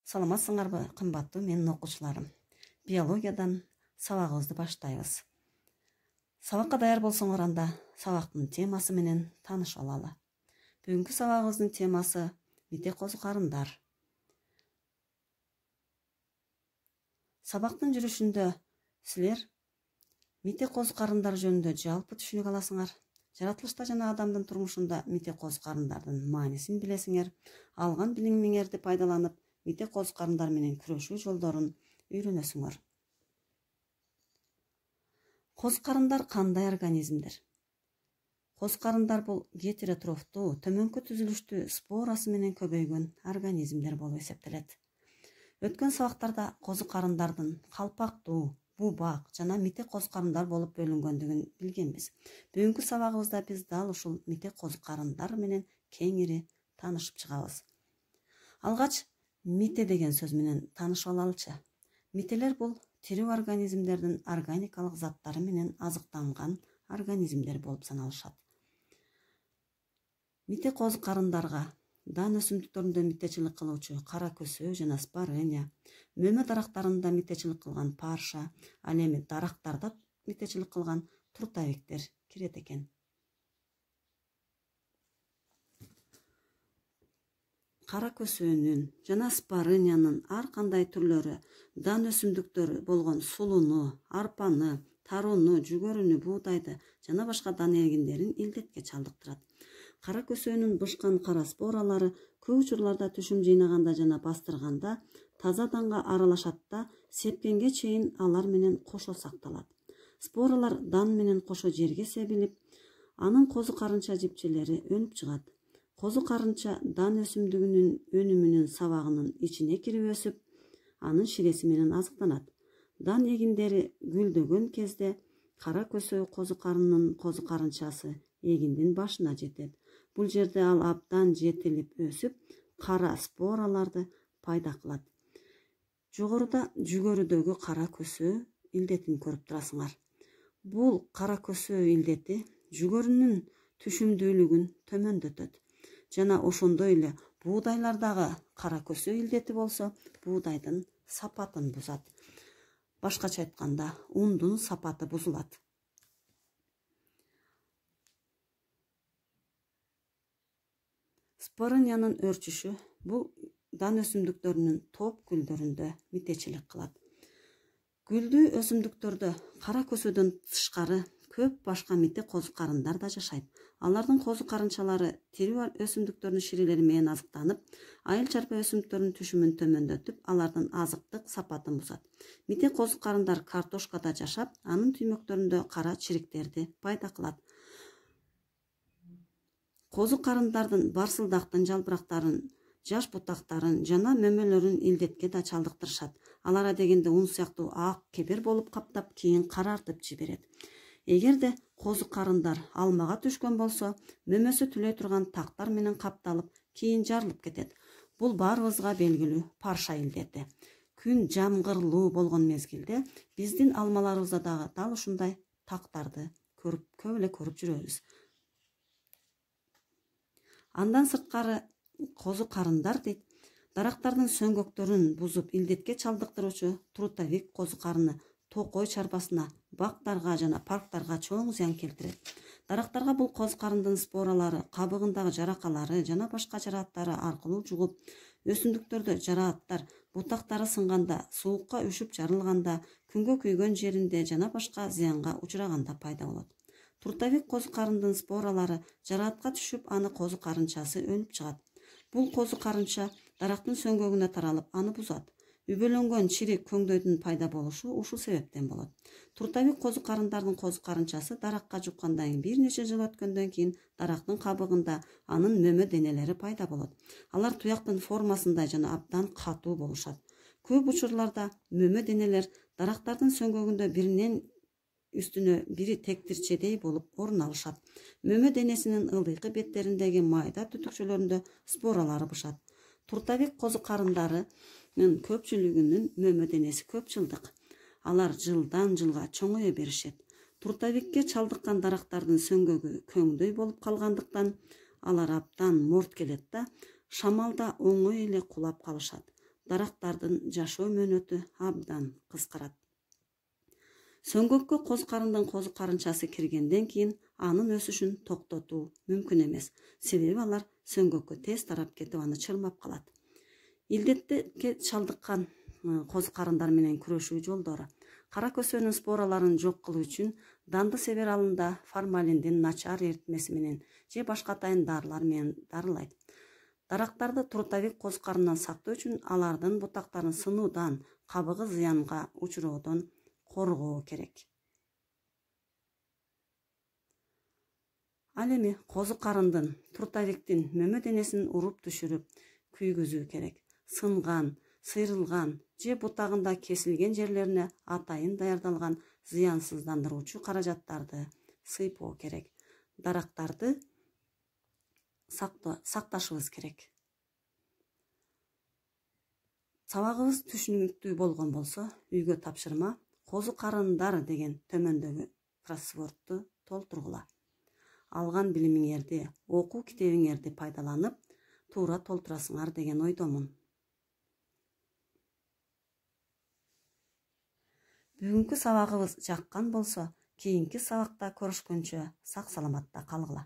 Саламатсыңарбы, кымбаттуу менин окуучуларым. Биологиядан сабагыбызды баштайбыз. Сабакка даяр болсоңор анда сабактын темасы менен таанышып алалы. Бүгүнкү сабагыбыздын темасы мите козу карындар. Сабактын жүрүшүндө силер мите козу карындар жөнүндө жалпы түшүнүк аласыңар. Жаратылышта жана адамдын турмушунда мите козу карындардын маанисин билесиңер. Алган билимиңерди пайдаланып, мите козу карындар менен күрөшүү жолдорун үйрөнөсүңөр. Козу карындар кандай организмдер? Козу карындар бул гетеротрофтуу, төмөнкү түзүлүштүү спорасы менен көбөйгөн организмдер болуп эсептелет. Өткөн сабактарда козу карындардын калпактуу, бубак жана мите козу карындар болуп бөлүнгөндүгүн билгенбиз. Бүгүнкү сабагыбызда биз дал ушул мите козу карындар менен кеңири таанышып чыгабыз. Алгач мите деген сөз менен таанышып алалычы. Мителер бул тирүү организмдердин органикалык заттары менен азыктанган организмдер болуп саналышат. Мите козу карындарга дан өсүмдүктөрүндө митечилик кылуучу кара көсөө жана спорения, мөмө дарактарында митечилик кылган парша, ал эми дарактарда митечилик кылган трутовиктер кирет экен. Кара көсөөнүн жана спорениянын ар кандай түрлөрү дан өсүмдүктөрү болгон сулууну, арпаны, тарууну, жүгөрүнү, буудайды жана башка дан эгиндерин илдетке чалдыктырат. Кара көсөөнүн бышкан кара споралары көп учурларда түшүм жыйнаганда жана бастырганда таза данга аралашат да сепкенге чейин алар менен кошо сакталат. Споралар дан менен кошо жерге себилип, анын козу карынча жипчелери өнүп чыгат. Козу карынча дан өсүмдүгүнүн өнүмүнүн сабагынын ичине кирип өсүп, анын ширеси менен азыктанат. Дан эгиндери гүлдөгөн кезде кара көсөө козу карынынын козу карынчасы эгиндин башына жетет. Бул жерде ал абдан жетилип өсүп, кара спораларды пайда кылат. Жогоруда жүгөрүдөгү кара көсөө илдетин көрүп турасыңар. Бул кара көсөө илдети жүгөрүнүн түшүмдүүлүгүн төмөндөтөт. Жана ошондой эле буудайлардагы кара көсөө илдети болсо, буудайдын сапатын бузат. Башкача айтканда, ундун сапаты бузулат. Спорениянын өрчүшү бул дан өсүмдүктөрүнүн топ гүлдөрүндө митечилик кылат. Гүлдүү өсүмдүктөрдө кара көсөөдөн тышкары көп башка мите козу карындар да жашайт. Алардын козу карынчалары тирүү өсүмдүктөрдүн ширелери менен азыктанып, айыл чарпа өсүмдүктөрдүн түшүмүн төмөндөтүп, алардын азыктык сапатын бузат. Мите козу карындар картошкада жашап, анын түймөктөрүндө кара чириктерди пайда кылат. Козу карындардын барсылдактын жалбырактарын, жаш бутактарын жана мөмөлөрүн илдетке да чалдыктырышат. Алар адегенде ун сыяктуу ак кебер болуп каптап, кийин карартып жиберет. Эгерде козу карындар алмага түшкөн болсо, мөмөсү түлөй турган тактар менен капталып, кийин жарылып кетет. Бул баарыбызга белгилүү парша илдети. Күн жамгырлуу болгон мезгилде биздин алмаларыбызда дагы дал ушундай тактарды көп эле көрүп жүрөбүз. Андан сырткары козу карындар дейт, дарактардын сөңгөктөрүн бузуп илдетке чалдыктыруучу трутовик козу карыны токой чарбасына, бактарга жана парктарга чоң зыян келтирет. Дарактарга бул козу карындын споралары кабыгындагы жаракалары жана башка жарааттары аркылуу жугуп, өсүмдүктөрдө жарааттар бутактары сынганда, суукка үшүп жарылганда, күнгө күйгөн жеринде жана башка зыянга учураганда пайда болот. Трутовик козу карындын споралары жараатка түшүп, аны козу карынчасы өнүп чыгат. Бул козу карынча дарактын сөңгөгүнө таралып, аны бузат. Үбөлөнгөн чирик көңдөйдүн пайда болушу ушул себептен болот. Трутовик козу карындардын козу карынчасы даракка жуккандан кийин бир нече жыл өткөндөн кийин дарактын кабыгында анын мөмө денелери пайда болот. Алар туяктын формасындай жана абдан катуу болушат. Көп учурларда мөмө денелер дарактардын сөңгөгүндө биринен үстүнө бири тектирчедей болуп орун алышат. Мөмө денесинин ылдыйкы беттериндеги майда түтүкчөлөрүндө споралары бышат. Трутовик козу карындарынын көпчүлүгүнүн мөмө денеси көп жылдык. Алар жылдан жылга чоңое беришет. Трутовикке чалдыккан дарактардын сөңгөгү көңдөй болуп калгандыктан алар абдан морт келет да, шамалда оңой эле кулап калышат. дарактардын жашоо мөөнөтү абдан кыскарат. Сөңгөккө коз карындын козу карынчасы киргенден кийин анын өсүшүн токтотуу мүмкүн эмес. Себеби алар сөңгөккө тез тарап кетип аны чырмап калат. Илдетке чалдыккан козу карындар менен күрөшүү жолдору. Кара көсөнүн спораларын жок кылуу үчүн данды себералында формалиндин начар эритмеси менен же башка атайын дарылар менен дарылайт. Дарактарды трутовик козу карынынан сактоо үчүн алардын бутактарын сынуудан, кабыгы зыянга учуроодон коргоо керек. Ал эми козу карындын трутовиктин мөмө денесин уруп түшүрүп күйгүзүү керек. Сынган, сыйрылган же бутагында кесилген жерлерине атайын даярдалган зыянсыздандыруучу каражаттарды сыйпоо керек. Дарактарды сакташыбыз керек. Сабагыбыз түшүнүктүү болгон болсо, үйгө тапшырма козу карындар деген төмөндөгү кроссвордту толтургула. Алган билимиңерди, окуу китебиңерди пайдаланып, туура толтурасыңар деген ойдомун. Бүгүнкү сабагыбыз жаккан болсо, кийинки сабакта көрүшкөнчө сак саламатта калгыла.